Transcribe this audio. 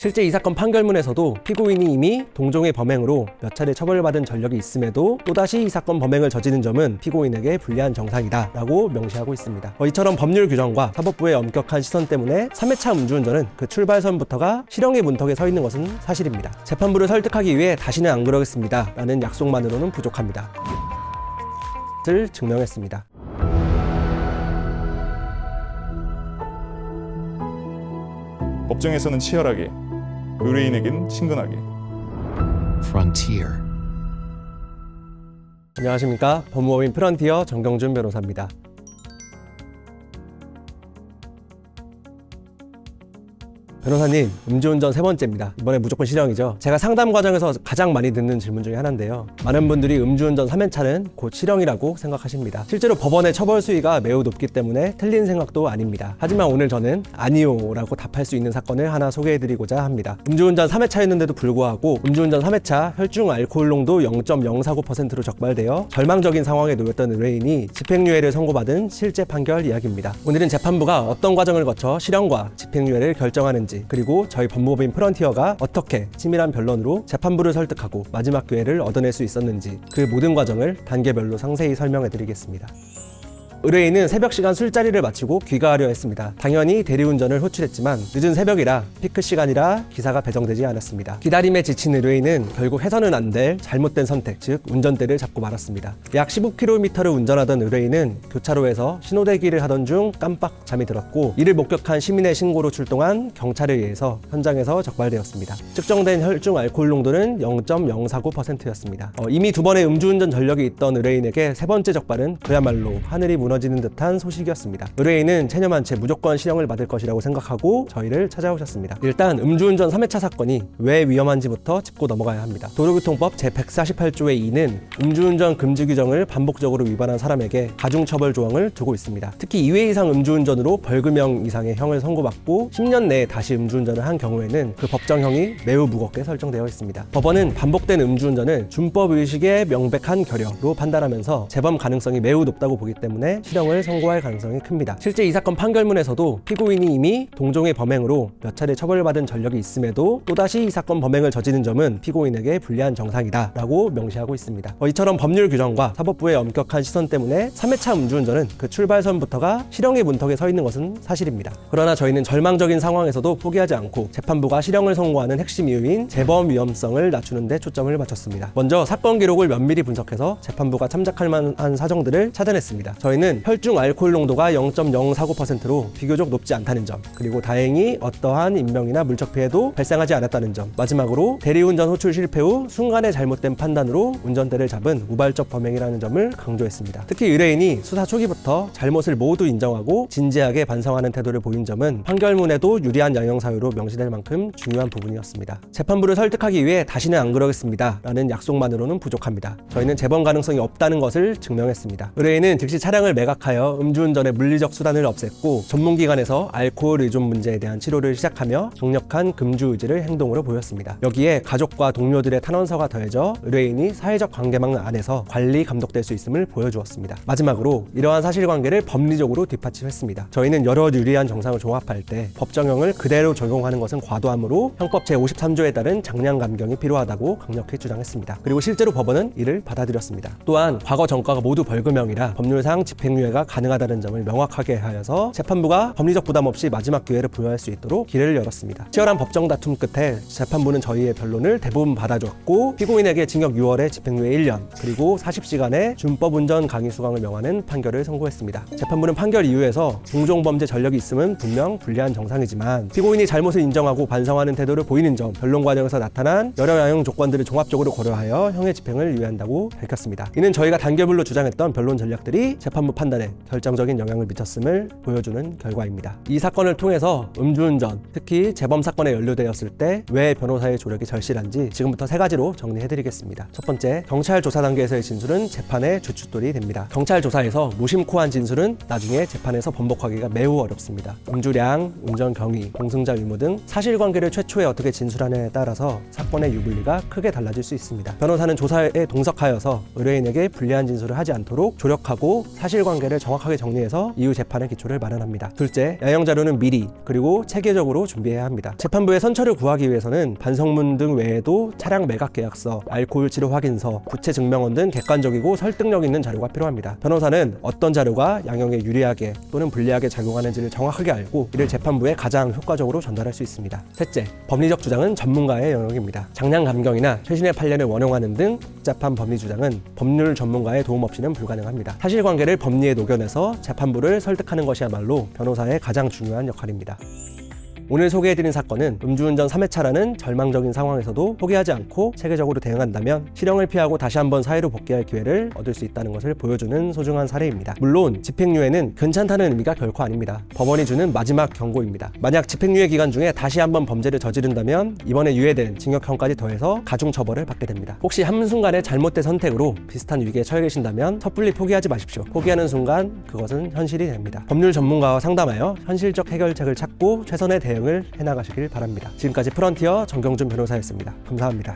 실제 이 사건 판결문에서도 피고인이 이미 동종의 범행으로 몇 차례 처벌받은 전력이 있음에도 또다시 이 사건 범행을 저지른 점은 피고인에게 불리한 정상이다 라고 명시하고 있습니다. 이처럼 법률 규정과 사법부의 엄격한 시선 때문에 3회차 음주운전은 그 출발선부터가 실형의 문턱에 서 있는 것은 사실입니다. 재판부를 설득하기 위해 다시는 안 그러겠습니다 라는 약속만으로는 부족합니다. 를 증명했습니다. 법정에서는 치열하게, 의뢰인에겐 친근하게. Frontier. 안녕하십니까. 법무법인 프런티어 정경준 변호사입니다. 변호사님, 음주운전 3번째입니다. 이번에 무조건 실형이죠. 제가 상담 과정에서 가장 많이 듣는 질문 중에 하나인데요. 많은 분들이 음주운전 3회차는 곧 실형이라고 생각하십니다. 실제로 법원의 처벌 수위가 매우 높기 때문에 틀린 생각도 아닙니다. 하지만 오늘 저는 아니요 라고 답할 수 있는 사건을 하나 소개해드리고자 합니다. 음주운전 3회차였는데도 불구하고 음주운전 3회차 혈중 알코올 농도 0.049%로 적발되어 절망적인 상황에 놓였던 의뢰인이 집행유예를 선고받은 실제 판결 이야기입니다. 오늘은 재판부가 어떤 과정을 거쳐 실형과 집행유예를 결정하는지, 그리고 저희 법무법인 프런티어가 어떻게 치밀한 변론으로 재판부를 설득하고 마지막 기회를 얻어낼 수 있었는지, 그 모든 과정을 단계별로 상세히 설명해 드리겠습니다. 의뢰인은 새벽 시간 술자리를 마치고 귀가하려 했습니다. 당연히 대리운전을 호출했지만 늦은 새벽이라 피크 시간이라 기사가 배정되지 않았습니다. 기다림에 지친 의뢰인은 결국 해서는 안 될 잘못된 선택, 즉 운전대를 잡고 말았습니다. 약 15km를 운전하던 의뢰인은 교차로에서 신호대기를 하던 중 깜빡 잠이 들었고, 이를 목격한 시민의 신고로 출동한 경찰에 의해서 현장에서 적발되었습니다. 측정된 혈중 알코올 농도는 0.049%였습니다. 이미 2번의 음주운전 전력이 있던 의뢰인에게 세 번째 적발은 그야말로 하늘이 무너지는 듯한 소식이었습니다. 의뢰인은 체념한 채 무조건 실형을 받을 것이라고 생각하고 저희를 찾아오셨습니다. 일단 음주운전 3회차 사건이 왜 위험한지부터 짚고 넘어가야 합니다. 도로교통법 제148조의 2는 음주운전 금지 규정을 반복적으로 위반한 사람에게 가중처벌 조항을 두고 있습니다. 특히 2회 이상 음주운전으로 벌금형 이상의 형을 선고받고 10년 내에 다시 음주운전을 한 경우에는 그 법정형이 매우 무겁게 설정되어 있습니다. 법원은 반복된 음주운전을 준법의식의 명백한 결여로 판단하면서 재범 가능성이 매우 높다고 보기 때문에 실형을 선고할 가능성이 큽니다. 실제 이 사건 판결문에서도 피고인이 이미 동종의 범행으로 몇 차례 처벌받은 전력이 있음에도 또다시 이 사건 범행을 저지른 점은 피고인에게 불리한 정상이다 라고 명시하고 있습니다. 이처럼 법률 규정과 사법부의 엄격한 시선 때문에 3회차 음주운전은 그 출발선부터가 실형의 문턱에 서 있는 것은 사실입니다. 그러나 저희는 절망적인 상황에서도 포기하지 않고 재판부가 실형을 선고하는 핵심 이유인 재범 위험성을 낮추는 데 초점을 맞췄습니다. 먼저 사건 기록을 면밀히 분석해서 재판부가 참작할 만한 사정들을 찾아냈습니다. 저희는 혈중 알코올 농도가 0.049%로 비교적 높지 않다는 점, 그리고 다행히 어떠한 인명이나 물적 피해도 발생하지 않았다는 점, 마지막으로 대리운전 호출 실패 후 순간의 잘못된 판단으로 운전대를 잡은 우발적 범행이라는 점을 강조했습니다. 특히 의뢰인이 수사 초기부터 잘못을 모두 인정하고 진지하게 반성하는 태도를 보인 점은 판결문에도 유리한 양형사유로 명시될 만큼 중요한 부분이었습니다. 재판부를 설득하기 위해 다시는 안 그러겠습니다 라는 약속만으로는 부족합니다. 저희는 재범 가능성이 없다는 것을 증명했습니다. 의뢰인은 즉시 차량을 매각하여 음주운전의 물리적 수단을 없앴고 전문기관에서 알코올 의존 문제에 대한 치료를 시작하며 강력한 금주 의지를 행동으로 보였습니다. 여기에 가족과 동료들의 탄원서가 더해져 의뢰인이 사회적 관계망 안에서 관리 감독될 수 있음을 보여주었습니다. 마지막으로 이러한 사실관계를 법리적으로 뒷받침했습니다. 저희는 여러 유리한 정상을 종합할 때 법정형을 그대로 적용하는 것은 과도하므로 형법 제53조에 따른 장량 감경이 필요하다고 강력히 주장했습니다. 그리고 실제로 법원은 이를 받아들였습니다. 또한 과거 전과가 모두 벌금형이라 법률상 집행유예가 가능하다는 점을 명확하게 하여서 재판부가 법리적 부담 없이 마지막 기회를 부여할 수 있도록 길을 열었습니다. 치열한 법정 다툼 끝에 재판부는 저희의 변론을 대부분 받아줬고 피고인에게 징역 6월에 집행유예 1년 그리고 40시간의 준법 운전 강의 수강을 명하는 판결을 선고했습니다. 재판부는 판결 이후에서 동종범죄 전력이 있음은 분명 불리한 정상이지만 피고인이 잘못을 인정하고 반성하는 태도를 보이는 점, 변론 과정에서 나타난 여러 양형 조건들을 종합적으로 고려하여 형의 집행을 유예한다고 밝혔습니다. 이는 저희가 단계별로 주장했던 변론 전략들이 재판부 판단에 결정적인 영향을 미쳤음을 보여주는 결과입니다. 이 사건을 통해서 음주운전, 특히 재범 사건에 연루되었을 때 왜 변호사의 조력이 절실한지 지금부터 3가지로 정리해드리겠습니다. 첫 번째, 경찰 조사 단계에서의 진술은 재판의 주춧돌이 됩니다. 경찰 조사에서 무심코한 진술은 나중에 재판에서 번복하기가 매우 어렵습니다. 음주량, 운전 경위, 동승자 의무 등 사실관계를 최초에 어떻게 진술하느냐에 따라서 사건의 유불리가 크게 달라질 수 있습니다. 변호사는 조사에 동석하여서 의뢰인에게 불리한 진술을 하지 않도록 조력하고 사실 사실관계를 정확하게 정리해서 이후 재판의 기초를 마련합니다. 둘째, 양형 자료는 미리 그리고 체계적으로 준비해야 합니다. 재판부에 선처를 구하기 위해서는 반성문 등 외에도 차량 매각 계약서, 알코올 치료 확인서, 부채 증명원 등 객관적이고 설득력 있는 자료가 필요합니다. 변호사는 어떤 자료가 양형에 유리하게 또는 불리하게 작용하는지를 정확하게 알고 이를 재판부에 가장 효과적으로 전달할 수 있습니다. 셋째, 법리적 주장은 전문가의 영역입니다. 장량 감경이나 최신의 판례를 원용하는 등 복잡한 법리 주장은 법률 전문가의 도움 없이는 불가능합니다. 사실관계를 법리에 녹여내서 재판부를 설득하는 것이야말로 변호사의 가장 중요한 역할입니다. 오늘 소개해드린 사건은 음주운전 3회차라는 절망적인 상황에서도 포기하지 않고 체계적으로 대응한다면 실형을 피하고 다시 한번 사회로 복귀할 기회를 얻을 수 있다는 것을 보여주는 소중한 사례입니다. 물론 집행유예는 괜찮다는 의미가 결코 아닙니다. 법원이 주는 마지막 경고입니다. 만약 집행유예 기간 중에 다시 한번 범죄를 저지른다면 이번에 유예된 징역형까지 더해서 가중처벌을 받게 됩니다. 혹시 한순간의 잘못된 선택으로 비슷한 위기에 처해 계신다면 섣불리 포기하지 마십시오. 포기하는 순간 그것은 현실이 됩니다. 법률 전문가와 상담하여 현실적 해결책을 찾고 최선의 대응을 해나가시길 바랍니다. 지금까지 프런티어 정경준 변호사였습니다. 감사합니다.